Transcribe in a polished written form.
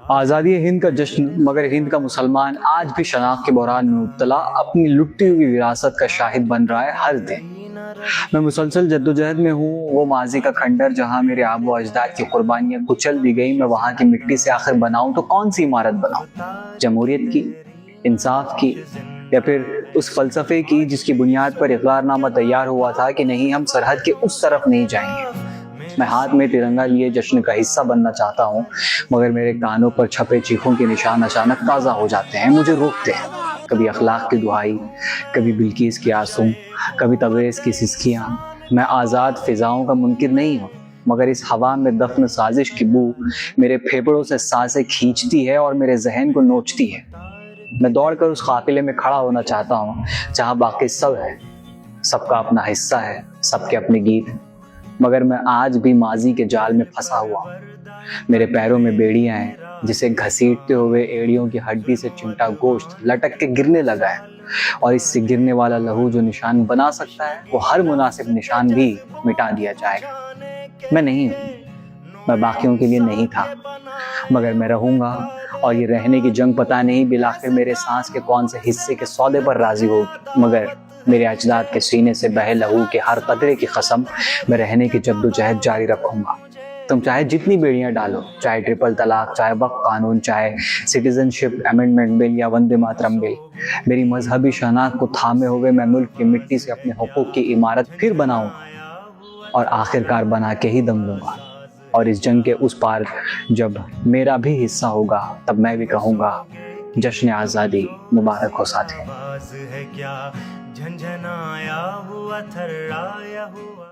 آزادی ہند کا جشن، مگر ہند کا مسلمان آج بھی شناخت کے بحران میں مبتلا اپنی لٹی ہوئی وراثت کا شاہد بن رہا ہے ہر دن۔ میں مسلسل جدوجہد میں ہوں، وہ ماضی کا کھنڈر جہاں میرے آبا و اجداد کی قربانیاں کچل دی گئی، میں وہاں کی مٹی سے آخر بناؤں تو کون سی عمارت بناؤں؟ جمہوریت کی، انصاف کی، یا پھر اس فلسفے کی جس کی بنیاد پر اقرار نامہ تیار ہوا تھا کہ نہیں، ہم سرحد کے اس طرف نہیں جائیں گے۔ میں ہاتھ میں ترنگا لیے جشن کا حصہ بننا چاہتا ہوں، مگر میرے کانوں پر چھپے چیخوں کے نشان اچانک تازہ ہو جاتے ہیں، مجھے روکتے ہیں۔ کبھی اخلاق کی دہائی، کبھی بلقیس کی آنسو، کبھی تبریز کی سسکیاں۔ میں آزاد فضاؤں کا منکر نہیں ہوں، مگر اس ہوا میں دفن سازش کی بو میرے پھیپھڑوں سے سانسیں کھینچتی ہے اور میرے ذہن کو نوچتی ہے۔ میں دوڑ کر اس قافلے میں کھڑا ہونا چاہتا ہوں جہاں باقی سب ہے، سب کا اپنا حصہ ہے، سب کے اپنے گیت، مگر میں آج بھی ماضی کے جال میں پھنسا ہوا ہوں۔ میرے پیروں میں بیڑیاں ہیں جسے گھسیٹتے ہوئے ایڑیوں کی ہڈی سے چمٹا گوشت لٹک کے گرنے لگا ہے، اور اس سے گرنے والا لہو جو نشان بنا سکتا ہے وہ ہر مناسب نشان بھی مٹا دیا جائے گا۔ میں نہیں ہوں، میں باقیوں کے لیے نہیں تھا، مگر میں رہوں گا، اور یہ رہنے کی جنگ پتہ نہیں بالآخر میرے سانس کے کون سے حصے کے سودے پر راضی ہوگی، مگر میرے اجداد کے سینے سے بہے لہو کے ہر قطرے کی قسم میں رہنے کی جدوجہد جاری رکھوں گا۔ تم چاہے جتنی بیڑیاں ڈالو، چاہے ٹرپل طلاق، چاہے وقف قانون، چاہے سٹیزن شپ امینڈمنٹ بل یا وندے ماترم بل، میری مذہبی شناخت کو تھامے ہوئے میں ملک کی مٹی سے اپنے حقوق کی عمارت پھر بناؤں، اور آخرکار بنا کے ہی دم لوں گا۔ اور اس جنگ کے اس پار جب میرا بھی حصہ ہوگا، تب میں بھی کہوں گا، جشن آزادی مبارک ہو ساتھی۔ جھنجھنایا ہوا تھرایا ہوا